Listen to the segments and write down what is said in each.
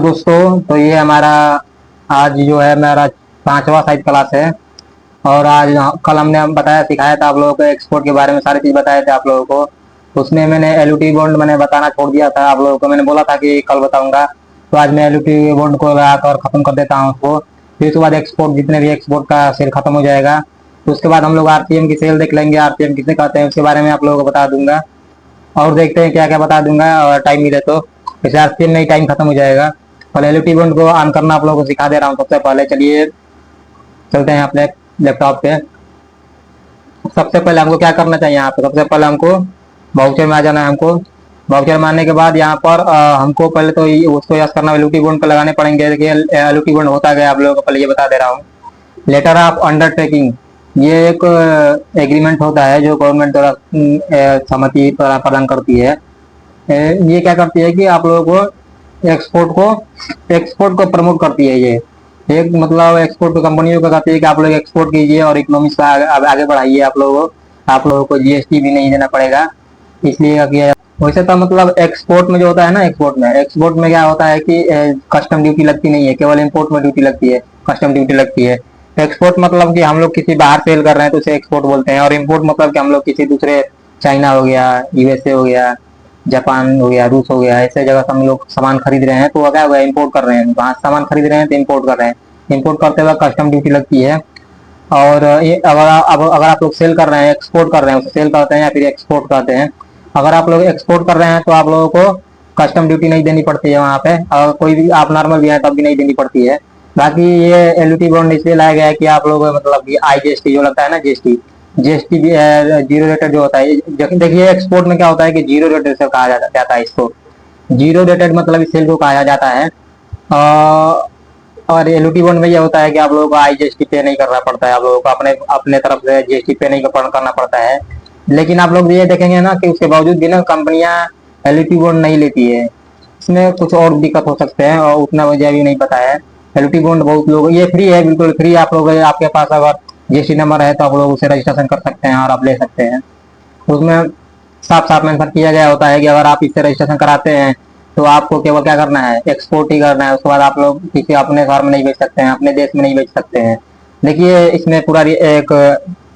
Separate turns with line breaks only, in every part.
दोस्तों, तो ये हमारा आज जो है मेरा 5वां शायद क्लास है। और आज कल हमने हम बताया सिखाया था आप लोगों को एक्सपोर्ट के बारे में सारी चीज बताए थे आप लोगों को। तो उसमें मैंने एलयूटी बॉन्ड मैंने बताना छोड़ दिया था आप लोगों को। मैंने बोला था कि कल बताऊंगा, तो आज मैं एलयूटी बॉन्ड को लगाकर खत्म कर देता हूँ उसको। फिर उसके बाद एक्सपोर्ट, जितने भी एक्सपोर्ट का सेल खत्म हो जाएगा, तो उसके बाद हम लोग आरपीएम की सेल देख लेंगे। आरपीएम किसे कहते हैं उसके बारे में आप लोगों को बता दूंगा। और देखते हैं क्या क्या बता दूंगा, और टाइम मिले तो। जैसे आरपीएम में ही टाइम खत्म हो जाएगा। पहले एलयूटी बॉन्ड को ऑन करना आप लोगों को सिखा दे रहा हूँ। सबसे पहले चलिए चलते हैं अपने लैपटॉप पे। सबसे पहले हमको क्या करना चाहिए, यहाँ पे सबसे पहले हमको बाउचर में आ जाना है। हमको बाउचर में आने के बाद यहाँ पर हमको पहले तो उसको यस करना, एलयूटी बॉन्ड पे लगाने पड़ेंगे। देखिए एलयूटी बॉन्ड होता गया, आप लोगों को पहले ये बता दे रहा हूँ। लेटर ऑफ अंडरटेकिंग, ये एक एग्रीमेंट होता है जो गवर्नमेंट द्वारा सहमति प्रदान करती है। ये क्या करती है कि आप लोगों को एक्सपोर्ट को प्रमोट करती है। ये एक मतलब एक्सपोर्ट कंपनियों को कहती है कि आप लोग एक्सपोर्ट कीजिए और इकोनॉमिक्स को आगे बढ़ाइए। आप लोगों को जीएसटी भी नहीं देना पड़ेगा, इसलिए किया। वैसे तो मतलब एक्सपोर्ट में जो होता है ना, एक्सपोर्ट में क्या होता है कि कस्टम ड्यूटी लगती नहीं है, केवल इंपोर्ट में ड्यूटी लगती है, कस्टम ड्यूटी लगती है। एक्सपोर्ट मतलब कि हम लोग किसी बाहर सेल कर रहे हैं तो उसे एक्सपोर्ट बोलते हैं। और इंपोर्ट मतलब कि हम लोग किसी दूसरे, चाइना हो गया, यूएसए हो गया, जापान हो गया, रूस हो गया, ऐसे जगह से हम लोग सामान खरीद रहे हैं तो क्या हुआ, इंपोर्ट कर रहे हैं। वहां सामान खरीद रहे हैं तो इंपोर्ट कर रहे हैं। इंपोर्ट करते वक्त कस्टम ड्यूटी लगती है। और ये अगर आप लोग सेल कर रहे हैं, एक्सपोर्ट कर रहे हैं, उसे सेल करते हैं या फिर एक्सपोर्ट करते हैं। अगर आप लोग एक्सपोर्ट कर रहे हैं तो आप लोगों को कस्टम ड्यूटी नहीं देनी पड़ती है वहाँ पे। और कोई भी आप नॉर्मल भी है तब भी नहीं देनी पड़ती है। बाकी ये एलयूटी बॉन्ड इसलिए लाया गया है कि आप लोग मतलब कि आईजीएसटी जो लगता है ना, जीएसटी, जीएसटी भी जीरो रेटेड जो होता है। देखिए एक्सपोर्ट में क्या होता है कि जीरो रेटेड से कहा जाता है इसको। जीरो रेटेड मतलब इस सेल को कहा जाता है। और एलयूटी बॉन्ड में ये होता है कि आप लोगों को आईजीएसटी पे नहीं करना पड़ता है। आप लोगों को अपने अपने तरफ से जीएसटी पे नहीं करना पड़ता है। लेकिन आप लोग ये देखेंगे ना कि उसके बावजूद भी ना कंपनियां एलयूटी बॉन्ड नहीं लेती है। इसमें कुछ और दिक्कत हो सकते हैं और उतना मुझे अभी नहीं पता है। एलयूटी बॉन्ड बहुत लोग, ये फ्री है, बिल्कुल फ्री। आप लोग आपके पास अगर जीएसटी नंबर है तो आप लोग उसे रजिस्ट्रेशन कर सकते हैं और आप ले सकते हैं। उसमें साफ साफ मेंशन किया गया होता है कि अगर आप इससे रजिस्ट्रेशन कराते हैं तो आपको केवल क्या करना है, एक्सपोर्ट ही करना है। उसके बाद आप लोग किसी अपने घर में नहीं बेच सकते हैं, अपने देश में नहीं बेच सकते हैं। देखिए इसमें पूरा एक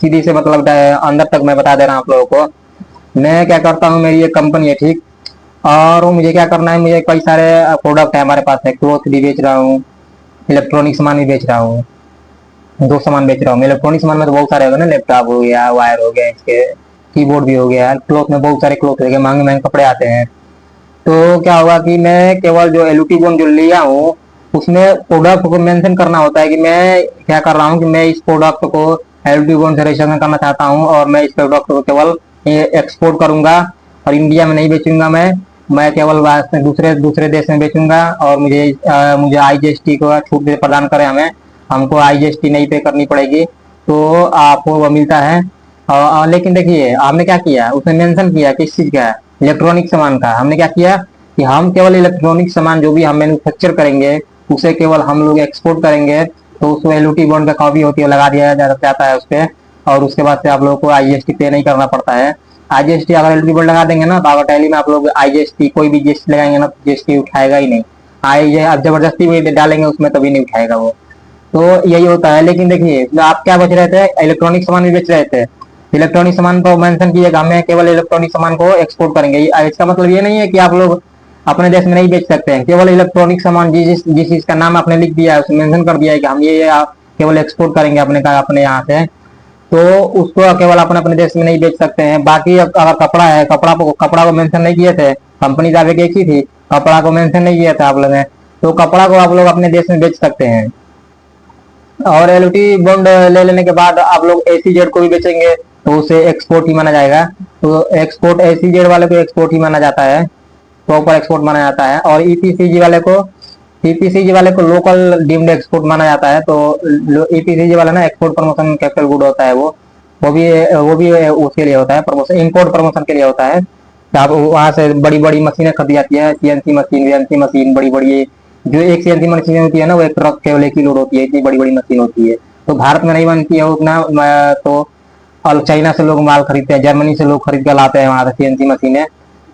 सीधी से मतलब अंदर तक मैं बता दे रहा हूँ आप लोगों को। मैं क्या करता हूँ, मेरी एक कंपनी है, ठीक। और मुझे क्या करना है, मुझे कई सारे प्रोडक्ट है हमारे पास है। क्लोथ भी बेच रहा हूँ, इलेक्ट्रॉनिक सामान भी बेच रहा हूँ, दो सामान बेच रहा हूँ। इलेक्ट्रॉनिक सामान में तो बहुत सारे हो गए ना, लैपटॉप हो गया, वायर हो गया, इसके कीबोर्ड भी हो गया। क्लोथ में बहुत सारे क्लोथ हो गए, महंगे महंगे कपड़े आते हैं। तो क्या होगा कि मैं केवल जो एलयूटी बॉन्ड जो लिया हूँ उसमें प्रोडक्ट को मेंशन करना होता है कि मैं क्या कर रहा हूँ कि मैं इस प्रोडक्ट को एलयूटी बॉन्ड से रजिस्ट्रेशन करना चाहता हूँ और मैं इस प्रोडक्ट को केवल एक्सपोर्ट करूंगा और इंडिया में नहीं बेचूंगा। मैं केवल दूसरे दूसरे देश में बेचूंगा। और मुझे आईजीएसटी को छूट प्रदान करें हमें, हमको आईजीएसटी नहीं पे करनी पड़ेगी, तो आपको वो मिलता है। लेकिन देखिए हमने क्या किया, उसने मेंशन किया किस चीज का है, इलेक्ट्रॉनिक सामान का। हमने क्या किया कि हम केवल इलेक्ट्रॉनिक सामान जो भी हम मैन्युफैक्चर करेंगे उसे केवल हम लोग एक्सपोर्ट करेंगे। तो उसको एलयूटी बॉन्ड का कॉपी होती है, लगा दिया जाता है उस पर। और उसके बाद से आप लोगों को आईजीएसटी पे नहीं करना पड़ता है। आईजीएसटी अगर एलयूटी बॉन्ड लगा देंगे ना तो अगर टैली में आप लोग आईजीएसटी कोई भी जीएसटी लगाएंगे ना तो जीएसटी उठाएगा ही नहीं। आप जबरदस्ती भी डालेंगे उसमें तभी नहीं उठाएगा वो। तो यही होता है। लेकिन देखिए आप क्या बच रहे थे, इलेक्ट्रॉनिक सामान भी बेच रहे थे। इलेक्ट्रॉनिक सामान को मेंशन किएगा, हमें केवल इलेक्ट्रॉनिक सामान को एक्सपोर्ट करेंगे। इसका मतलब ये नहीं है कि आप लोग अपने देश में नहीं बेच सकते हैं। केवल इलेक्ट्रॉनिक सामान जिस जिस चीज का नाम आपने लिख दिया है, उसमें मेंशन कर दिया है कि हम ये केवल एक्सपोर्ट करेंगे अपने यहाँ से, तो उसको केवल अपने अपने देश में नहीं बेच सकते हैं। बाकी अगर कपड़ा है, कपड़ा को मेंशन नहीं किए थे, कंपनी दावे की एक ही थी, कपड़ा को मेंशन नहीं किया था आप लोगों ने, तो कपड़ा को आप लोग अपने देश में बेच सकते हैं। और एलयूटी बॉन्ड ले लेने के बाद आप लोग एसीजेड को भी बेचेंगे तो उसे एक्सपोर्ट ही माना जाएगा। तो एक्सपोर्ट एसीजेड वाले को एक्सपोर्ट ही माना जाता है, प्रॉपर एक्सपोर्ट माना जाता है। और ईपीसीजी वाले को लोकल डीम्ड एक्सपोर्ट माना जाता है। तो ईपीसीजी वाला ना एक्सपोर्ट प्रमोशन कैपिटल गुड होता है वो भी उसके लिए होता है, प्रमोशन इंपोर्ट प्रमोशन के लिए होता है। आप वहां से बड़ी बड़ी मशीनें खरीदी जाती है, सीएनसी मशीन, वीएनसी मशीन, बड़ी बड़ी जो एक सीएनसी मशीन होती है ना, वो एक ट्रक केवल एक ही लोड होती है, इतनी बड़ी बड़ी मशीन होती है। तो भारत में नहीं बनती है उतना। तो और चाइना से लोग माल खरीदते हैं, जर्मनी से लोग खरीद कर लाते हैं वहां से सीएनसी मशीनें।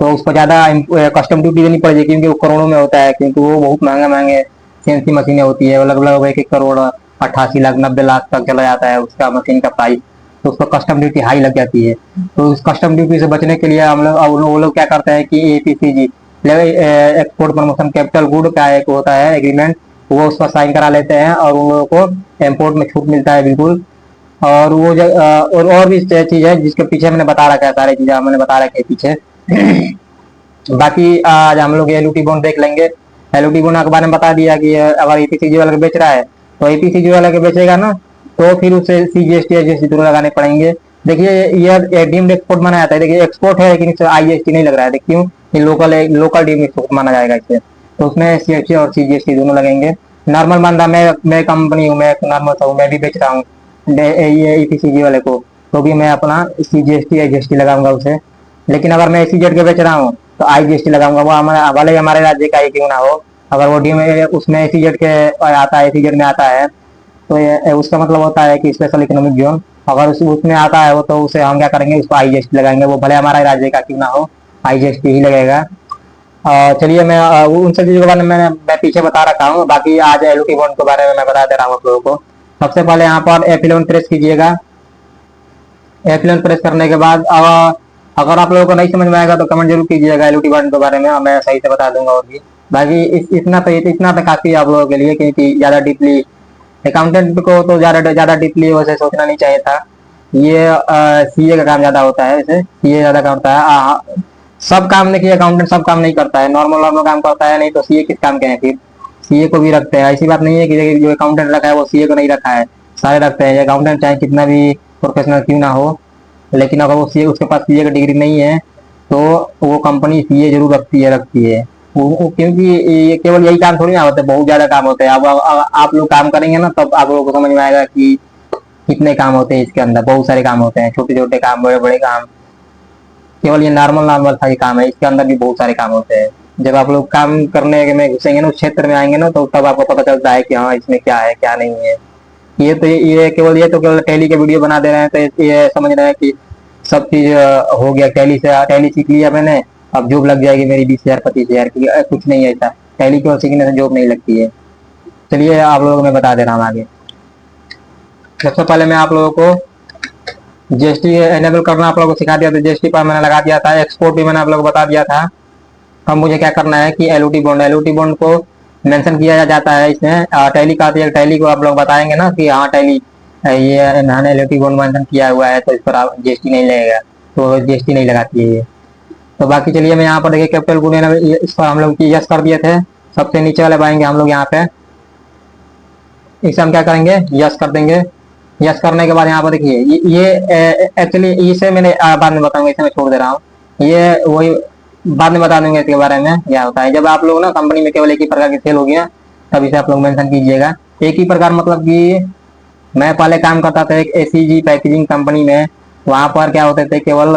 तो उस पर ज़्यादा कस्टम ड्यूटी देनी पड़ेगी, क्योंकि वो करोड़ों में होता है, क्योंकि वो बहुत महंगे महंगे सीएनसी मशीनें होती है, लगभग लगभग 1 1 करोड़ 88 लाख 90 लाख तक चला जाता है उसका मशीन का प्राइस। तो उस पर कस्टम ड्यूटी हाई लग जाती है। तो उस कस्टम ड्यूटी से बचने के लिए हम लोग वो लोग क्या करते हैं कि एपीसीजी, एक्सपोर्ट प्रमोशन कैपिटल गुड का एक होता है एग्रीमेंट, वो उस पर साइन करा लेते हैं और उन लोगों को इम्पोर्ट में छूट मिलता है बिल्कुल। और वो और भी चीज है जिसके पीछे मैंने बता रखा है, सारी चीजें मैंने बता रखे है पीछे। बाकी आज हम लोग एलयूटी बॉन्ड देख लेंगे। एलयूटी बॉन्ड के बारे में बता दिया कि अगर ईपीसीजी वाला के बेच रहा है तो ईपीसीजी वाला के बेचेगा ना, तो फिर उसे सीजीएसटी या जीएसटी दोनों लगाने पड़ेंगे। देखिए ये डीम्ड एक्सपोर्ट माना जाता है, देखिए एक्सपोर्ट है लेकिन इससे आईजीएसटी नहीं लग रहा है, देखिए ये लोकल लोकल डीम्ड एक्सपोर्ट माना जाएगा इसे, तो उसमें सीएसटी और सीजीएसटी दोनों लगेंगे। नॉर्मल मान रहा मैं कंपनी हूँ, मैं नॉर्मल हूँ, मैं भी बेच रहा हूँ ये ईपीसीजी वाले को, तो भी मैं अपना सीजीएसटी या जीएसटी लगाऊंगा उसे। लेकिन अगर मैं एसीजेड के बेच रहा हूँ तो आईजीएसटी लगाऊंगा, वो हमारा भले ही हमारे राज्य का ही क्यों ना हो। अगर वो डी में उसमें एसीजेड के आता है, एसीजेड में आता है, तो ये उसका मतलब होता है कि स्पेशल इकोनॉमिक जोन। अगर उसमें आता है वो, तो उसे हम क्या करेंगे, उसको आईजीएसटी लगाएंगे, वो भले हमारे राज्य का क्यों ना हो, आईजीएसटी ही लगेगा। चलिए मैं उन सब चीजों के बारे में मैं पीछे बता रखा हूँ। बाकी आज एलयूटी बॉन्ड के बारे में मैं बता दे रहा हूँ आप लोगों को। सबसे पहले यहाँ पर F11 प्रेस कीजिएगा। F11 प्रेस करने के बाद अगर आप लोगों को नहीं समझ में आएगा तो कमेंट जरूर कीजिएगा एलयूटी बॉन्ड के बारे में, मैं सही से बता दूंगा। और भी बाकी इतना तो काफी है आप लोगों के लिए, क्योंकि ज्यादा डीपली अकाउंटेंट को तो ज्यादा डीपली वैसे सोचना नहीं चाहिए था। ये सीए का काम ज्यादा होता है, वैसे सीए ज्यादा काम होता है। सब काम देखिए अकाउंटेंट सब काम नहीं करता है, नॉर्मल नॉर्मल काम करता है, नहीं तो सीए किस काम के हैं फिर। सीए को भी रखते हैं, ऐसी बात नहीं है कि जो अकाउंटेंट रखा है वो सीए को नहीं रखा है, सारे रखते हैं। अकाउंटेंट चाहे कितना भी प्रोफेशनल क्यों ना हो, लेकिन अगर वो सीए उसके पास सीए की डिग्री नहीं है तो वो कंपनी सीए जरूर रखती है क्योंकि ये केवल यही काम थोड़ी ना होता है, बहुत ज्यादा काम होते हैं। अब आप लोग काम करेंगे ना तब आप लोगों को समझ में आएगा कि कितने काम होते हैं इसके अंदर। बहुत सारे काम होते हैं, छोटे छोटे काम, बड़े बड़े काम। केवल ये नॉर्मल नॉर्मल सा ही काम है, इसके अंदर भी बहुत सारे काम होते हैं। जब आप लोग काम करने में घुसेंगे ना, उस क्षेत्र में आएंगे ना, तो तब आपको पता चलता है कि हाँ इसमें क्या है क्या नहीं है। ये तो केवल टैली के वीडियो बना दे रहे हैं, तो ये समझ रहे हैं कि सब चीज हो गया, टैली सीख लिया मैंने, अब जॉब लग जाएगी मेरी 20,000 25,000 की। कुछ नहीं है ऐसा, टैली को सीखने से जॉब नहीं लगती है। चलिए आप लोगों को मैं बता दे रहा हूँ आगे। सबसे पहले मैं आप लोगों को जीएसटी एनेबल करना आप लोगों को सिखा दिया था, जीएसटी पर मैंने लगा दिया था, एक्सपोर्ट भी मैंने आप लोगों को बता दिया था। अब मुझे क्या करना है कि एलयूटी बॉन्ड को मेंशन किया जाता है इसमें। टैली का आती है, टैली को आप लोग बताएंगे ना कि हाँ टैली ये मैंने एलयूटी बॉन्ड मेंशन किया हुआ है, तो इस पर आप जीएसटी नहीं लगेगा, तो जीएसटी नहीं लगाती है ये। तो बाकी चलिए मैं यहाँ पर देखिए कैपिटल गुड इस पर हम लोग यस कर दिए थे। सबसे नीचे वाले पाएंगे हम लोग यहाँ पे, इसे हम क्या करेंगे, यस कर देंगे। यस करने के बाद यहाँ पर देखिए ये एक्चुअली इसे मैंने बाद में बताऊंगा, इसे मैं छोड़ दे रहा हूँ, ये वही बाद में बता दूंगा इसके बारे में क्या होता है। जब आप लोग ना कंपनी में केवल एक ही प्रकार की सेल होगी ना, तब इसे आप लोग मेंशन कीजिएगा। एक ही प्रकार मतलब कि मैं पहले काम करता था एक एसीजी पैकेजिंग कंपनी में, वहां पर क्या होते थे, केवल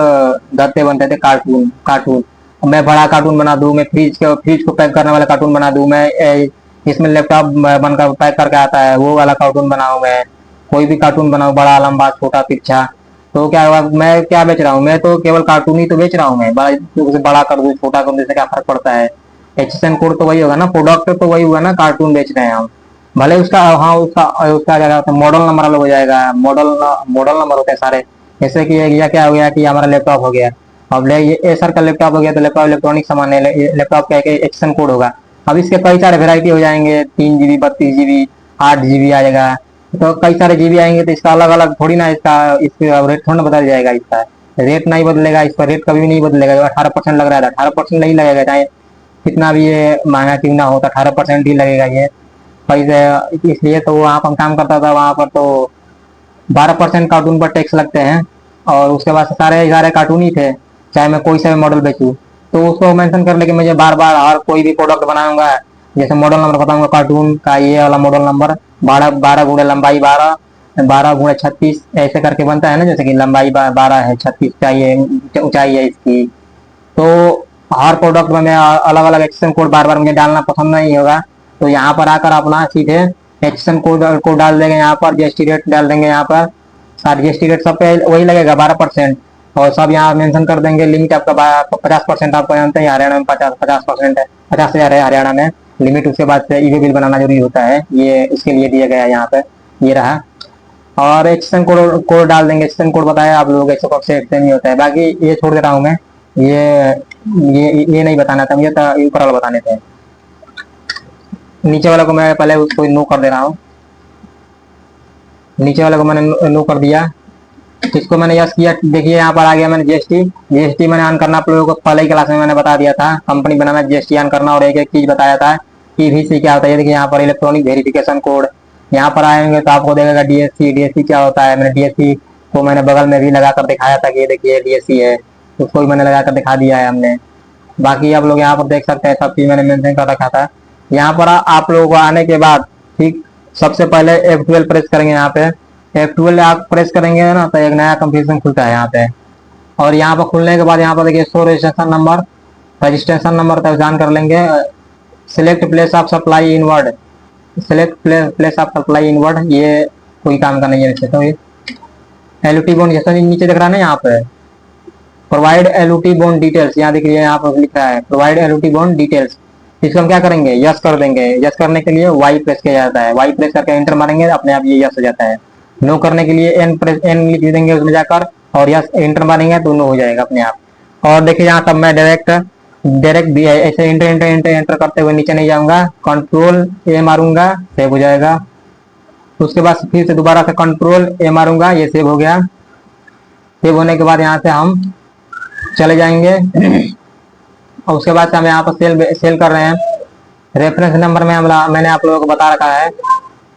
गत्ते बनते थे, कार्टून कार्टून। मैं बड़ा कार्टून बना दूं, मैं फ्रिज को पैक करने वाला कार्टून बना दूं, मैं इसमें लैपटॉप बनकर पैक करके आता है वो वाला कार्टून बनाऊं, मैं कोई भी कार्टून बनाऊं, बड़ा लंबा छोटा तिरछा। तो क्या हुआ, मैं क्या बेच रहा हूँ, मैं तो केवल कार्टून ही तो बेच रहा हूँ। मैं बड़ा कर दूं छोटा कर दूं, इससे क्या फर्क पड़ता है। एचएसएन कोड तो वही होगा ना, प्रोडक्ट तो वही हुआ ना, कार्टून बेच रहे हैं हम। भले उसका हाँ उसका उसका क्या कहते हैं, मॉडल नंबर अलग हो जाएगा, मॉडल नंबर होते हैं सारे। जैसे कि यह क्या हो गया कि हमारा लैपटॉप हो गया, अब ये एसर का लैपटॉप हो गया, तो लैपटॉप इलेक्ट्रॉनिक सामान है, लैपटॉप का एक एक्शन कोड होगा। अब इसके कई सारे वेरायटी हो जाएंगे, 3 GB 32 GB 8 GB आएगा, तो कई सारे जीबी आएंगे, तो इसका अलग अलग थोड़ी ना, इसका रेट थोड़ा ना बदल जाएगा। इसका रेट नहीं बदलेगा, इसका रेट कभी भी नहीं बदलेगा। जो 18% लग रहा है 18% नहीं लगेगा, चाहे कितना भी ये महंगा क्यों ना हो, तो 18% ही लगेगा ये पैसे। इसलिए तो वहाँ पर काम करता था, वहां पर तो 12% कार्टून पर टैक्स लगते हैं, और उसके बाद सारे सारे कार्टून ही थे, चाहे मैं कोई सा भी मॉडल बेचूं। तो उसको मेंशन कर लेके मुझे बार बार हर कोई भी प्रोडक्ट बनाऊंगा, जैसे मॉडल नंबर बताऊंगा कार्टून का, ये वाला मॉडल नंबर 12 गुणे लंबाई 12 12 गुणे 36 ऐसे करके बनता है ना, जैसे कि लंबाई 12 है, 36 चाहिए ऊंचाई है इसकी। तो हर प्रोडक्ट में मैं अलग अलग एक्सेशन कोड बार बार मुझे डालना पसंद नहीं होगा, तो यहाँ पर आकर अपना सीधे एक्सेशन कोड को डाल देंगे, यहाँ पर जीएसटी रेट डाल देंगे, यहाँ पर सारे जीएसटी रेट सब पे वही लगेगा 12%। और सब यहाँ मेंशन कर देंगे। लिमिट आपका 50%, आपको जानते हैं हरियाणा में 50% है, 50,000 है हरियाणा में लिमिट। उसके बाद से ई वे बिल बनाना जरूरी होता है, ये इसके लिए दिया गया है यहाँ पे, ये रहा। और एक्सचेंज कोड कोड डाल देंगे। एक्सचेंज कोड बताया आप लोगों को से एक्सचेंज नहीं होता है, बाकी ये छोड़ दे रहा हूँ मैं। ये नहीं बताना था मुझे, तो ऊपर वाला बताने थे। नीचे वाला को मैं पहले उसको नो कर दे रहा हूँ। नीचे वाले को मैंने नो कर दिया। इसको मैंने यस किया। देखिए यहाँ पर आ गया मैंने जीएसटी। जीएसटी मैंने ऑन करना आप लोगों को पहले ही क्लास में मैंने बता दिया था। कंपनी बनाना, जीएसटी ऑन करना, और एक एक चीज बताया था ईवीसी क्या होता है। देखिए यहाँ पर इलेक्ट्रॉनिक वेरिफिकेशन कोड, यहाँ पर आएंगे तो आपको देखेगा डीएससी। डीएससी क्या होता है, मैंने डीएससी को मैंने बगल में भी लगा कर दिखाया था कि ये देखिए डीएससी है, उसको भी मैंने लगा कर दिखा दिया है हमने। बाकी आप लोग यहाँ पर देख सकते हैं, सब चीज मैंने मेंशन कर रखा था। यहाँ पर आप लोगों को आने के बाद ठीक सबसे पहले F12 प्रेस करेंगे। यहाँ पे F12 आप प्रेस करेंगे ना तो एक नया कंप्यूटर खुलता है यहाँ पे। और यहाँ पर खुलने के बाद यहाँ पर देखिए शो रजिस्ट्रेशन नंबर पहचान कर लेंगे। Select place of supply inward, select place of supply inward, ये कोई काम का नहीं है। तो ये एलयूटी बॉन्ड जैसा नीचे दिख रहा है ना, यहाँ पे प्रोवाइड एलयूटी बॉन्ड डिटेल्स, यहाँ दिख रही है, यहाँ पर लिख रहा है प्रोवाइड एलयूटी बॉन्ड डिटेल्स। इसको हम क्या करेंगे, यस कर देंगे। यस करने के लिए वाई प्रेस किया जाता है, वाई प्रेस करके एंटर मारेंगे, अपने आप ये यस हो जाता है। नो करने के लिए एन लिख देंगे उसमें जाकर, और यस एंटर मारेंगे तो नो हो जाएगा अपने आप। और देखिए यहाँ तब मैं डायरेक्ट भी ऐसे एंटर करते हुए नीचे नहीं जाऊंगा, कंट्रोल ए मारूंगा, सेव हो जाएगा। उसके बाद फिर से दोबारा से कंट्रोल ए मारूंगा, ये सेव हो गया। सेव होने के बाद यहाँ से हम चले जाएंगे। और उसके बाद से हम यहाँ पर सेल कर रहे हैं। रेफरेंस नंबर में मैंने आप लोगों को बता रखा है।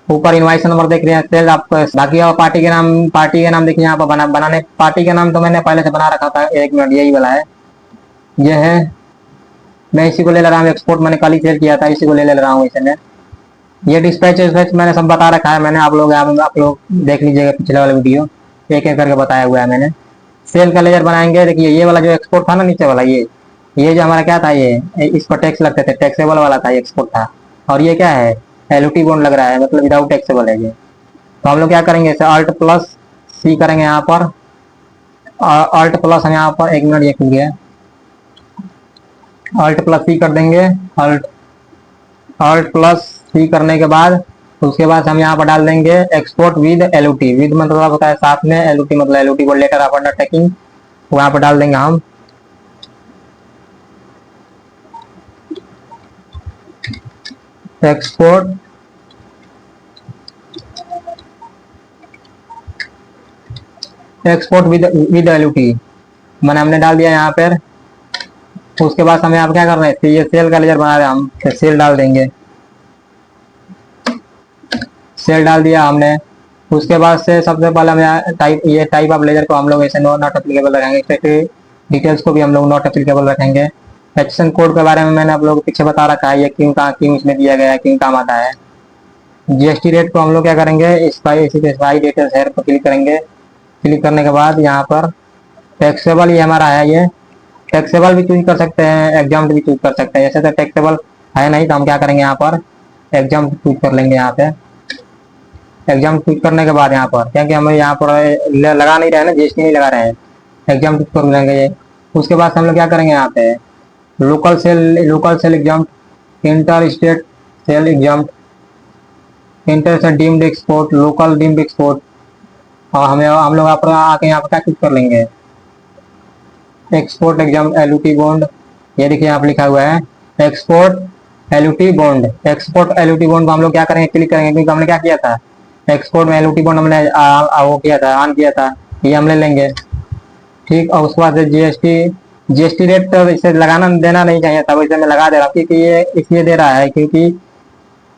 ऊपर इनवाइस नंबर देख रहे हैं, सेल आपको। बाकी और पार्टी के नाम देखिए यहाँ पर बनाने। पार्टी का नाम तो मैंने पहले से बना रखा था, 1 मिनट, यही वाला है, ये है। मैं इसी को ले रहा हूँ, एक्सपोर्ट मैंने कल ही सेल किया था, इसी को ले रहा हूँ इसे मैं। ये डिस्पैच मैंने सब बता रखा है मैंने, आप लोग देख लीजिएगा पिछले वाला वीडियो, एक एक करके बताया हुआ है मैंने। सेल का लेजर बनाएंगे। देखिए ये वाला जो एक्सपोर्ट था ना नीचे वाला, ये जो हमारा क्या था, ये इस पर टैक्स लगते थे, टैक्सेबल वाला था, एक्सपोर्ट था। और ये क्या है, एलयूटी बॉन्ड लग रहा है, मतलब विदाउट टैक्सेबल है ये। तो हम लोग क्या करेंगे, इसे अल्ट प्लस सी करेंगे यहाँ पर। अल्ट प्लस हम यहाँ पर, 1 मिनट, ये खुल गया, अल्ट प्लस सी कर देंगे। अल्ट प्लस सी करने के बाद उसके बाद हम यहाँ पर डाल देंगे एक्सपोर्ट विद एलयूटी। विद मतलब होता है साथ में, एलयूटी मतलब एलयूटी को लेटर ऑफ अंडरटेकिंग, वहां पर डाल देंगे हम। एक्सपोर्ट विद एलयूटी मैंने हमने डाल दिया यहाँ पर। उसके बाद हमें आप क्या कर रहे हैं, ये सेल का लेजर बना रहे हैं हम, तो सेल डाल देंगे। सेल डाल दिया हमने। उसके बाद से सबसे पहले हमें ये टाइप ऑफ लेजर को हम लोग ऐसे नॉट एप्लीकेबल रखेंगे। डिटेल्स को भी हम लोग नॉट एप्लीकेबल रखेंगे। एक्शन कोड के बारे में मैंने आप लोगों को पीछे बता रखा है, ये क्यों इसमें दिया गया है, क्यों काम आता है। जीएसटी रेट को हम लोग क्या करेंगे, स्पाई डिटेल्स हेयर पर क्लिक करेंगे। क्लिक करने के बाद यहाँ पर टैक्सेबल, ये हमारा है, ये टैक्सेबल भी चूज कर सकते हैं, एग्जाम भी चूज कर सकते हैं। ऐसे तो टैक्सेबल है नहीं, तो हम क्या करेंगे, यहाँ पर एग्जाम चूज कर लेंगे। यहाँ पे एग्जाम चूज करने के बाद यहाँ पर, क्योंकि हम यहाँ पर लगा नहीं रहे हैं ना, जीएसटी नहीं लगा रहे हैं, एग्जाम चूज कर लेंगे ये। उसके बाद हम लोग क्या करेंगे, यहाँ पे local sale exam, inter state sale exam, inter से deemed export, local deemed export. और हम लोग आके यहाँ पर क्या चूज कर लेंगे, एक्सपोर्ट एग्जाम एलयूटी बॉन्ड। ये देखिए यहाँ पर लिखा हुआ है export LUT bond. Export LUT bond को हम लोग क्या करेंगे, क्लिक करेंगे, क्योंकि हमने क्या किया था, एक्सपोर्ट में एलयूटी बॉन्ड हमने वो किया था, ऑन किया था, ये हम ले लेंगे। ठीक, और उसके बाद जीएसटी रेट तो इसे लगाना देना नहीं चाहिए था, वैसे मैं लगा दे रहा हूँ, क्योंकि ये इसलिए दे रहा है क्योंकि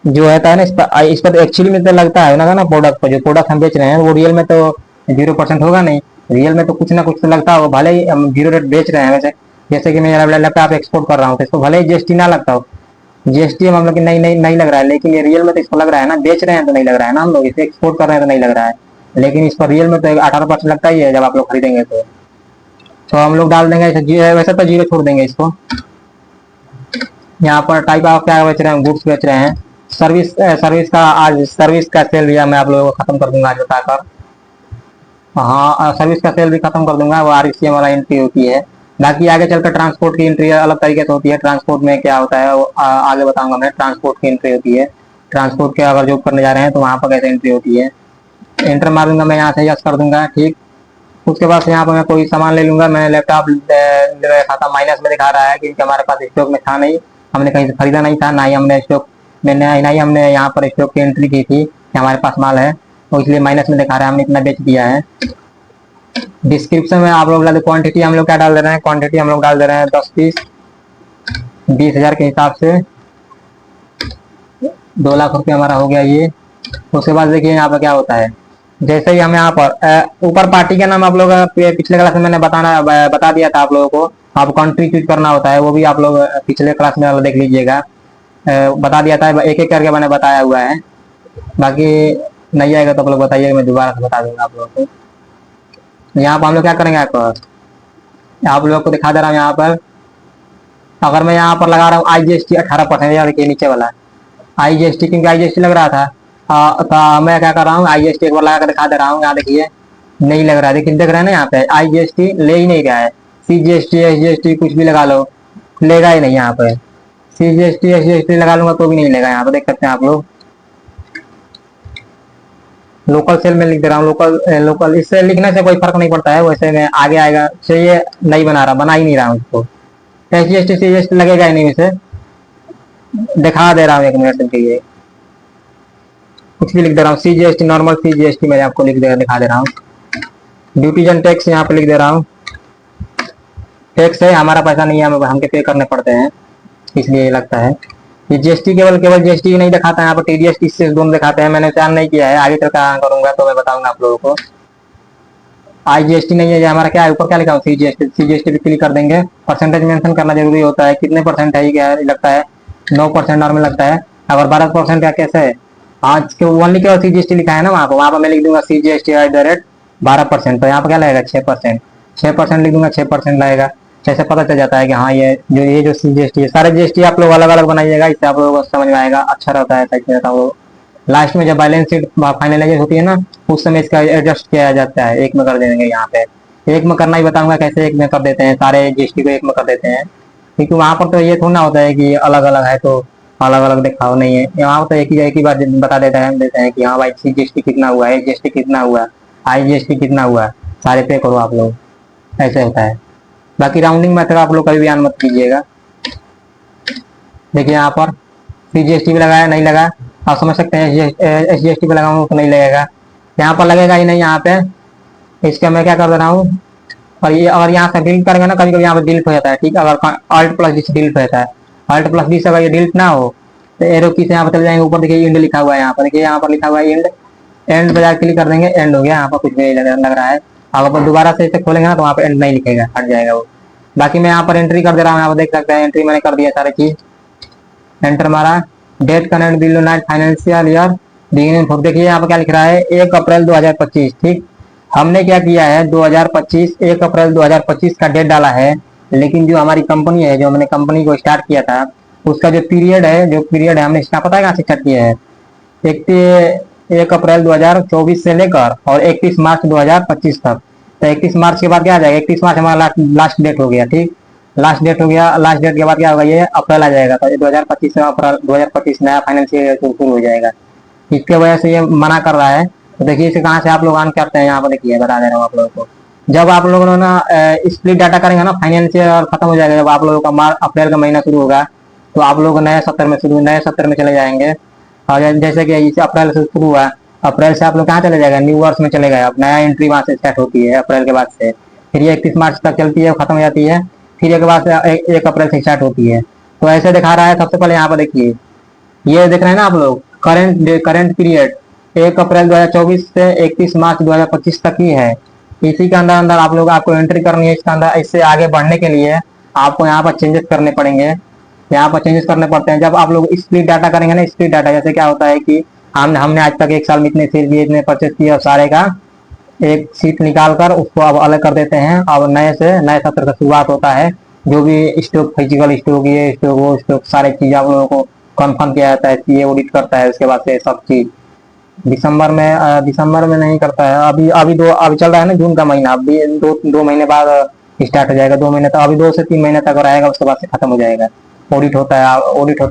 जो है ना इस पर एक्चुअली में तो लगता है ना प्रोडक्ट पर, जो प्रोडक्ट हम बेच रहे हैं वो रियल में तो 0% होगा नहीं, रियल में तो कुछ ना कुछ तो लगता हो, भले ही हम 0 रेट बेच रहे हैं। वैसे जैसे कि मैं लैपटॉप एक्सपोर्ट कर रहा हूँ तो इसको भले ही जीएसटी ना लगता हो, जीएसटी हम लोग नहीं लग रहा है, लेकिन ये रियल में तो इसको लग रहा है ना, बेच रहे हैं तो नहीं लग रहा है ना, हम लोग इसे एक्सपोर्ट कर रहे हैं तो नहीं लग रहा है, लेकिन इस पर रियल में तो 18% लगता ही है जब आप लोग खरीदेंगे तो हम लोग डाल देंगे वैसे तो 0 छोड़ देंगे इसको। यहाँ पर टाइप ऑफ क्या बेच रहे हैं, गुड्स बेच रहे हैं। सर्विस का सेल दिया मैं आप लोगों को खत्म कर दूंगा आज बताकर। हाँ, सर्विस का सेल भी खत्म कर दूंगा, वो RECM वाला एंट्री होती है। बाकी आगे चलकर ट्रांसपोर्ट की एंट्री अलग तरीके से होती है। ट्रांसपोर्ट में क्या होता है वो आगे बताऊंगा मैं। ट्रांसपोर्ट की एंट्री होती है, ट्रांसपोर्ट के अगर जॉब करने जा रहे हैं तो वहां पर कैसे एंट्री होती है। एंटर मार दूंगा मैं यहाँ से, यस कर दूंगा, ठीक। उसके बाद से यहाँ पर मैं कोई सामान ले लूंगा। मैंने लैपटॉप ले रखा था, माइनस में दिखा रहा है क्योंकि हमारे पास स्टॉक में था नहीं, हमने कहीं से खरीदा नहीं था, ना ही हमने स्टॉक मैंने ना ही हमने यहाँ पर स्टॉक की एंट्री की थी कि हमारे पास माल है, तो इसलिए माइनस में दिखा रहा है, हमने इतना बेच दिया है। डिस्क्रिप्शन में आप लोग क्वांटिटी हम लोग क्या डाल दे रहे हैं, क्वांटिटी हम लोग डाल दे रहे हैं 10 पीस, 20,000 के हिसाब से 2 लाख रुपये हमारा हो गया ये। उसके बाद देखिए यहाँ पर क्या होता है। जैसे ही हम यहाँ पर ऊपर पार्टी का नाम आप लोग पिछले क्लास में मैंने बता दिया था आप लोगों को। आप कंट्री चूज करना होता है, वो भी आप लोग पिछले क्लास में देख लीजिएगा, बता दिया था, एक एक करके मैंने बताया हुआ है। बाकी नहीं आएगा तो आप लोग बताइएगा, मैं दोबारा से बता दूंगा आप लोगों को। यहाँ पर हम लोग क्या करेंगे, आप लोग को दिखा दे रहा हूँ यहाँ पर। अगर मैं यहाँ पर लगा रहा हूँ IGST 18%, यार देखिए नीचे वाला IGST, क्योंकि IGST लग रहा था, तो मैं क्या कर रहा हूँ, IGST एक बार लगा कर दिखा दे रहा हूँ। यहाँ देखिए नहीं लग रहा है, देखिए देख रहे हैं ना, यहाँ पे IGST ले ही नहीं रहा है। CGST SGST कुछ भी लगा लो, लेगा ही नहीं यहाँ पे। CGST SGST लगा लूंगा तो भी नहीं लेगा, यहाँ पे देख सकते हैं आप लोग। लोकल सेल में लिख दे रहा हूँ, लोकल लोकल, इससे लिखने से कोई फर्क नहीं पड़ता है, वैसे में आगे आएगा। चाहिए नहीं बना रहा, बना ही नहीं रहा हूँ इसको। SGST CGST लगेगा ही नहीं, इसे दिखा दे रहा हूँ 1 मिनट के लिए, कुछ भी लिख दे रहा हूँ। CGST नॉर्मल CGST मैं आपको दिखा दे रहा हूँ। ड्यूटीज एंड टैक्स यहाँ पे लिख दे रहा हूँ। टैक्स है, हमारा पैसा नहीं है, हमके पे करने पड़ते हैं, इसलिए लगता है। ये GST केवल GST नहीं दिखाता है, यहाँ पर TDS TCS दोनों दिखाते हैं। मैंने चयन नहीं किया है, आगे चल कर करूंगा तो मैं बताऊंगा आप लोगों को। IGST नहीं है, ये हमारा क्या है, ऊपर क्या लिखा हूँ CGST पे क्लिक कर देंगे। परसेंटेज मेंशन करना जरूरी होता है, कितने परसेंट है, क्या लगता है 9% नॉर्मल लगता है। अगर 12% का कैसे है, आज के ओनली केवल CGST लिखा है ना वहाँ पर मैं लिख दूंगा CGST @ 12%, तो यहाँ पर क्या लगेगा 6%। 6% लिख दूंगा, 6% लगेगा। जैसे पता चल जाता है कि हाँ ये जो CGST है, सारे GST आप लोग अलग अलग बनाइएगा, इससे आप लोगों को समझ में आएगा, अच्छा रहता है, सही रहता है। लास्ट में जब बैलेंस शीट फाइनलाइज होती है ना, उस समय इसका एडजस्ट किया जाता है, एक में कर देंगे। यहाँ पे एक में करना ही बताऊंगा कैसे एक में कर देते हैं, सारे GST को एक में कर देते हैं, क्योंकि वहां पर तो ये थोड़ा होता है कि अलग अलग है तो अलग अलग दिखाओ, नहीं है यहाँ तो एक ही बार बता देते हैं कि हाँ भाई CGST कितना हुआ है, SGST कितना हुआ, IGST कितना हुआ, सारे पे करो आप लोग, ऐसे होता है। बाकी राउंडिंग मेथड आप लोग कभी भी मत कीजिएगा। देखिए यहाँ पर CGST भी लगाया, नहीं लगा, आप समझ सकते हैं। SGST पे लगाऊंगा तो नहीं लगेगा, यहाँ पर लगेगा ही नहीं। यहाँ पे इसका मैं क्या कर दे रहा हूँ, और ये अगर यहाँ से डिलीट करेंगे ना, कभी कभी यहाँ पे डिलीट हो जाता है, ठीक है। अगर Alt+D से डिलीट हो जाता है, Alt+D से अगर ये डिलीट ना हो तो एरो की से यहाँ पर चले जाएंगे, ऊपर देखिए इंड लिखा हुआ है, यहाँ पर देखिए, यहाँ पर लिखा हुआ है इंड। एंड पे जाकर क्लिक कर देंगे, एंड हो गया, यहाँ पर कुछ भी नहीं लग रहा है। अगर दोबारा से इसे खोलेंगे ना तो वहाँ पे एंड नहीं लिखेगा, हट जाएगा वो। बाकी मैं यहाँ पर एंट्री कर दे रहा हूँ, यहाँ पर देख सकते हैं एंट्री मैंने कर दिया सारी चीज, एंटर मारा। Date connect below night financial year beginning, देखिए यहाँ पर क्या लिख रहा है 1 अप्रैल 2025, ठीक। हमने क्या किया है 2025 1 अप्रैल 2025 का डेट डाला है, लेकिन जो हमारी कंपनी है, जो हमने कंपनी को स्टार्ट किया था, उसका जो पीरियड है हमने इसका पता है कहाँ से स्टार्ट किया है, 1 अप्रैल 2024 से लेकर और 31 मार्च 2025 तक। तो 31 मार्च के बाद क्या आ जाएगा, 31 मार्च हमारा लास्ट डेट हो गया, ठीक। लास्ट डेट हो गया, लास्ट डेट के बाद क्या होगा, ये अप्रैल आ जाएगा, तो 2025 में अप्रैल 2025 नया फाइनेंशियल ईयर शुरू हो जाएगा। इसके वजह से ये मना कर रहा है। तो देखिए इसे कहाँ से आप लोग ऑन करते हैं, यहाँ पर देखिए बता दे रहा हूँ आप लोगों को। जब आप लोगों ना स्प्लिट डाटा करेंगे ना, फाइनेंशियल ईयर खत्म हो जाएगा, जब आप लोगों का अप्रैल का महीना शुरू होगा, तो आप लोग नए सत्र में चले जाएंगे। और जैसे कि इसे अप्रैल से शुरू हुआ, अप्रैल से आप लोग कहाँ चले जाएगा, न्यू वर्ष में चले गए, अब नया एंट्री वहां से स्टार्ट होती है अप्रैल के बाद से, फिर ये 31 मार्च तक चलती है, खत्म हो जाती है, फिर एक बाद से 1 अप्रैल से स्टार्ट होती है। तो ऐसे दिखा रहा है। सबसे पहले यहाँ पर देखिए, ये देख रहे हैं ना आप लोग, करंट पीरियड 1 अप्रैल 2024 से 31 मार्च 2025 तक ही है। इसी के अंदर अंदर आप लोग आपको एंट्री करनी है। इसके अंदर इससे आगे बढ़ने के लिए आपको यहाँ पर चेंजेस करने पड़ेंगे, यहाँ पर चेंजेस करने पड़ते हैं। जब आप लोग स्प्लिट डाटा करेंगे ना, स्प्लिट डाटा जैसे क्या होता है कि हमने आज तक 1 साल में इतने सेल किए, इतने परचेज किए, और सारे का एक सीट निकाल कर उसको अब अलग कर देते हैं। अब नए सत्र का शुरुआत होता है। जो भी स्टॉक, फिजिकल स्टॉक, ये स्टॉक वो स्टॉक, सारी चीज आप लोगों को कंफर्म किया जाता है, ये ऑडिट करता है, उसके बाद से सब चीज दिसंबर में नहीं करता है। अभी अभी चल रहा है ना जून का महीना, अभी दो महीने बाद स्टार्ट हो जाएगा। 2 महीने तक, अभी 2 से 3 महीने तक रहेगा, उसके बाद से खत्म हो जाएगा। ऑडिट होता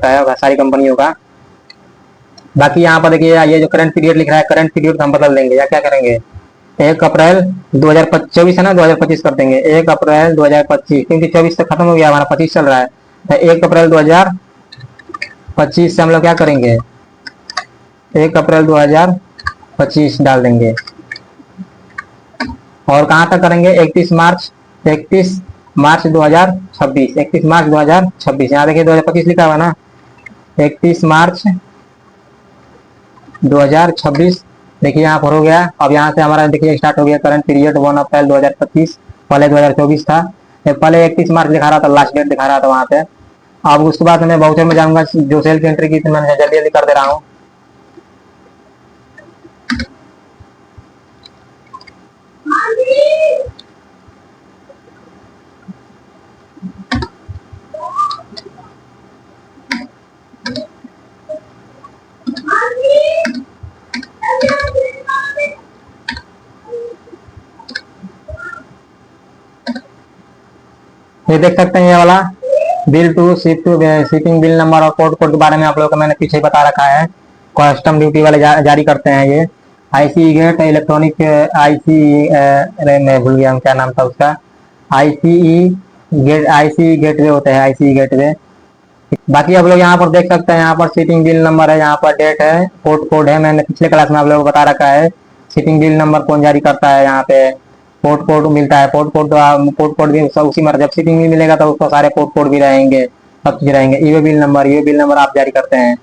है सारी कंपनियों का। बाकी यहाँ पर देखिए, ये जो करंट पीरियड लिख रहा है, करंट पीरियड हम बदल देंगे या क्या करेंगे, 1 अप्रैल 2024 है ना, 2025 कर देंगे 1 अप्रैल 2025, क्योंकि 24 तक खत्म हो गया, हमारा 25 चल रहा है। तो 1 अप्रैल 2025 से हम लोग क्या करेंगे, 1 अप्रैल 2025 डाल देंगे। और कहाँ तक करेंगे, 31 मार्च 2026, 31 मार्च 2026। यहाँ देखिए 2025 लिखा हुआ ना, 31 मार्च 2026। देखिए यहाँ पर हो गया। अब यहाँ से हमारा देखिए स्टार्ट हो गया करंट पीरियड 1 अप्रैल 2025। पहले 2024 था, पहले 31 मार्च दिखा रहा था, लास्ट डेट दिखा रहा था वहां पे। अब उसके बाद मैं वाउचर में जाऊंगा, जो सेल की एंट्री की थी मैंने जल्दी जल्दी कर दे रहा हूँ। ये देख सकते हैं, ये वाला bill to shipping bill number और कोड कोड के बारे में आप लोगों को मैंने पीछे बता रखा है। कस्टम ड्यूटी वाले जारी करते हैं ये। आईसी गेट इलेक्ट्रॉनिक आईसी, अरे मैं भूल गया क्या नाम था उसका, आईसी गेटवे होते हैं, आईसी गेटवे। बाकी आप लोग यहाँ पर देख सकते हैं, यहाँ पर शिपिंग बिल नंबर है, यहाँ पर डेट है, कोड कोड है, मैंने पिछले क्लास में आप लोगों को बता रखा है। शिपिंग बिल नंबर कौन जारी करता है, यहाँ पे पोर्ट कोड मिलता है। पोर्ट कोड भी उसी में, जब शिपिंग भी मिलेगा तो उसको सारे पोर्ट कोड भी रहेंगे, सब चीज रहेंगे। ईवे बिल नंबर आप जारी करते हैं।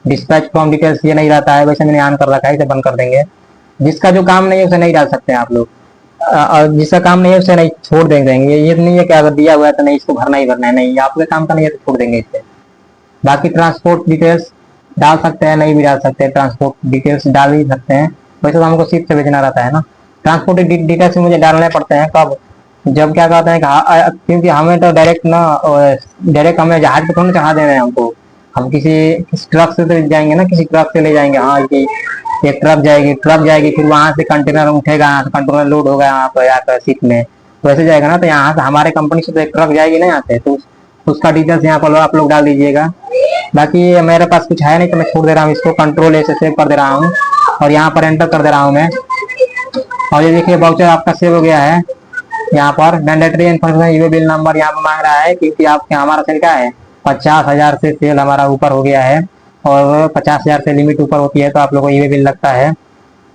डिस्पैच फॉर्म डिटेल्स ये नहीं रहता है, वैसे मैंने ऑन कर रखा है, इसे बंद कर देंगे। जिसका जो काम नहीं है उसे नहीं डाल सकते आप लोग, और जिसका काम नहीं है उसे नहीं छोड़ देंगे। ये नहीं है कि अगर दिया हुआ है तो नहीं इसको भरना ही भरना है, नहीं, आपके काम का नहीं है तो छोड़ देंगे इसे। बाकी ट्रांसपोर्ट डिटेल्स डाल सकते हैं, नहीं भी डाल सकते हैं, ट्रांसपोर्ट डिटेल्स डाल ही सकते हैं। वैसे तो हमको शिप से भेजना रहता है ना। ट्रांसपोर्ट डिटेल्स मुझे डालने पड़ते हैं कब, जब क्या कहते हैं कि क्योंकि हमें तो डायरेक्ट हमें जहाज पे थोड़ा चढ़ा देना है हमको। हम किसी ट्रक से तो जाएंगे ना, किसी ट्रक से ले जाएंगे। हाँ, कि एक ट्रक जाएगी, फिर वहां से कंटेनर उठेगा, कंटेनर लोड होगा यहाँ पर आकर शिप में, वैसे जाएगा ना। तो यहाँ से हमारे कंपनी से तो एक ट्रक जाएगी ना यहाँ से, तो उसका डिटेल्स यहाँ पर आप लोग डाल दीजिएगा। बाकी मेरे पास कुछ है नहीं तो मैं छोड़ दे रहा हूँ इसको, कंट्रोल ए से सेव कर दे रहा हूँ और यहाँ पर एंटर कर दे रहा हूँ मैं। और ये देखिए वाउचर आपका सेव हो गया है। यहाँ पर mandatory information e-way bill number यहाँ पर मांग रहा है, क्योंकि आपके हमारा सेल क्या है, 50,000 से सेल हमारा ऊपर हो गया है, और 50,000 से लिमिट ऊपर होती है तो आप लोगों को ईवे बिल लगता है।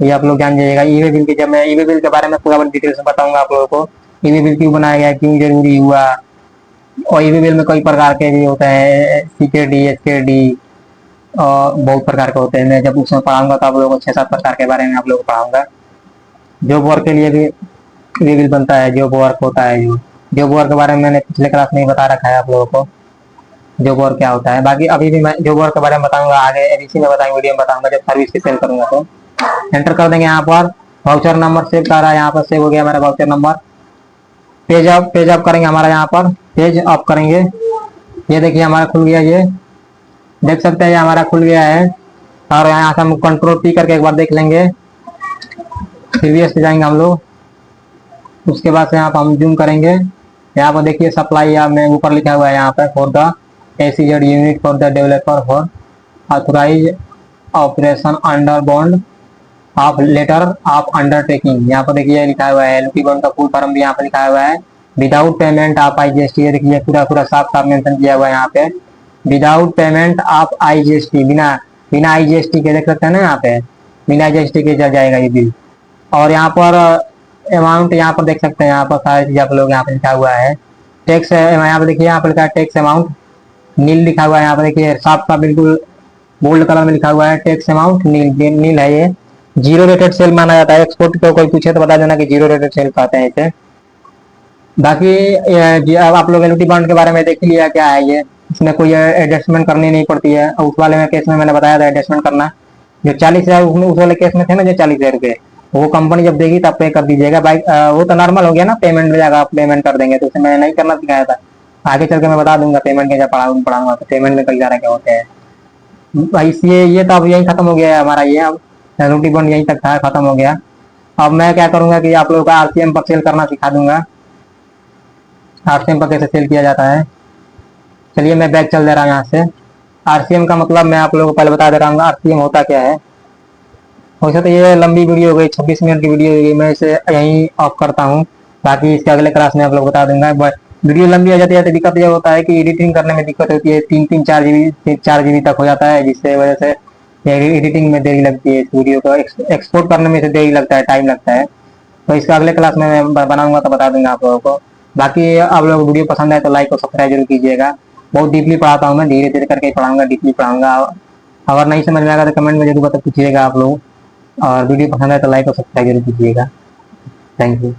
ये आप लोग जान जाइएगा। ईवे बिल की, जब मैं ईवे बिल के बारे में पूरा डिटेल्स में बताऊंगा आप लोगों को, ईवे बिल क्यों बनाया गया, क्यों जरूरी हुआ। और ईवे बिल में कई प्रकार के भी होते हैं, सीकेडी, एचकेडी, और बहुत प्रकार के होते हैं। मैं जब उसमें पढ़ाऊंगा तो आप लोगों को 6-7 प्रकार के बारे में आप लोगों को पढ़ाऊंगा। जॉब वर्क के लिए भी ईवे बिल बनता है, जॉब वर्क होता है। जॉब वर्क के बारे में मैंने पिछले क्लास में ही बता रखा है आप लोगों को, जॉब वर्क क्या होता है। बाकी अभी भी मैं जॉब वर्क के बारे में बताऊंगा आगे, एबीसी में बताऊंगा, वीडियो में बताऊंगा जब सर्विस की सेल करूंगा। तो एंटर कर देंगे यहाँ पर। वाउचर नंबर सेव कर रहा है, यहाँ पर सेव हो गया मेरा वाउचर नंबर। पेज अप करेंगे, हमारा यहाँ पर पेज अप करेंगे। ये देखिए हमारा खुल गया, ये देख सकते हैं, ये हमारा खुल गया है। और यहाँ से हम कंट्रोल पी करके एक बार देख लेंगे, प्रीवियस पे जाएंगे हम लोग। उसके बाद से यहाँ पर हम जूम करेंगे। यहाँ पर देखिए सप्लाई में ऊपर लिखा हुआ है यहाँ पर, for the SEZ unit for the developer for authorise operation under bond of letter of undertaking. यहाँ पर देखिए लिखा हुआ है, एलपी बॉन्ड का फुल फॉर्म भी यहाँ पर लिखा हुआ है। विदाउट पेमेंट ऑफ आईजीएसटी, देखिए पूरा साफ साफ मेंशन किया हुआ है यहाँ पे। विदाउट पेमेंट ऑफ आईजीएसटी, बिना आईजीएसटी के, देख सकते हैं ना यहाँ पे, बिना आईजीएसटी के जाएगा ये बिल। और यहाँ पर अमाउंट यहाँ पर देख सकते हैं, यहाँ पर सारी चीज आप लोग यहाँ पे लिखा हुआ है। टैक्स यहाँ पे देखिए, यहाँ पर लिखा है टैक्स अमाउंट नील लिखा हुआ है। यहाँ पर देखिए साफ साफ बिल्कुल बोल्ड कलर में लिखा हुआ है, टैक्स अमाउंट नील है। ये जीरो रेटेड सेल माना जाता है। एक्सपोर्ट को कोई पूछे तो बता देना कि जीरो रेटेड सेल कहते हैं इसे। बाकी अब आप लोग एलटी बॉन्ड के बारे में देख लिया क्या है ये, इसमें कोई एडजस्टमेंट करनी नहीं पड़ती है। उस वाले में केस में मैंने बताया था एडजस्टमेंट करना, जो 40,000 उसमें उस वाले केस में थे ना, जो 40,000 रुपये, वो कंपनी जब देगी तब पे कर दीजिएगा। बाइक वो तो नॉर्मल हो गया ना, पेमेंट में जाकर आप पेमेंट कर देंगे, तो उसे मैंने नहीं करना सिखाया था। आगे चल के मैं बता दूंगा पेमेंट के, जब पढ़ाऊंगा तो पेमेंट में कई तरह के होते हैं। भाई ये तो अब यही खत्म हो गया है हमारा ये। अब एलओटी बॉन्ड यहीं तक था, खत्म हो गया। अब मैं क्या करूंगा कि आप लोगों का आरसीएम पर सेल करना सिखा दूंगा, आरसीएम पर कैसे सेल किया जाता है। चलिए मैं बैक चल दे रहा हूँ यहाँ से। आरसीएम का मतलब मैं आप लोगों को पहले बता दे रहा हूँ आरसीएम होता क्या है। वैसे तो ये लंबी वीडियो हो गई, 26 मिनट की वीडियो हो गई, मैं इसे यहीं ऑफ करता हूँ। बाकी इसके अगले क्लास में आप लोग बता दूंगा। वीडियो लंबी हो जाती है तो दिक्कत यह होता है कि एडिटिंग करने में दिक्कत होती है, 3-3 4 GB तक हो जाता है, जिससे वजह से एडिटिंग में देरी लगती है, इस वीडियो को एक्सपोर्ट करने में से देरी लगता है, टाइम लगता है। तो इसका अगले क्लास में मैं बनाऊंगा तो बता दूंगा आप लोगों को। बाकी आप लोग वीडियो पसंद आए तो लाइक और सब्सक्राइब जरूर कीजिएगा। बहुत डीपली पढ़ाता हूँ मैं, धीरे धीरे करके पढ़ाऊंगा, डीपली पढ़ाऊंगा। अगर नहीं समझ में आएगा तो कमेंट में जरूर बता पूछिएगा आप लोग। और वीडियो पसंद आए तो लाइक और सब्सक्राइब जरूर कीजिएगा। Thank you.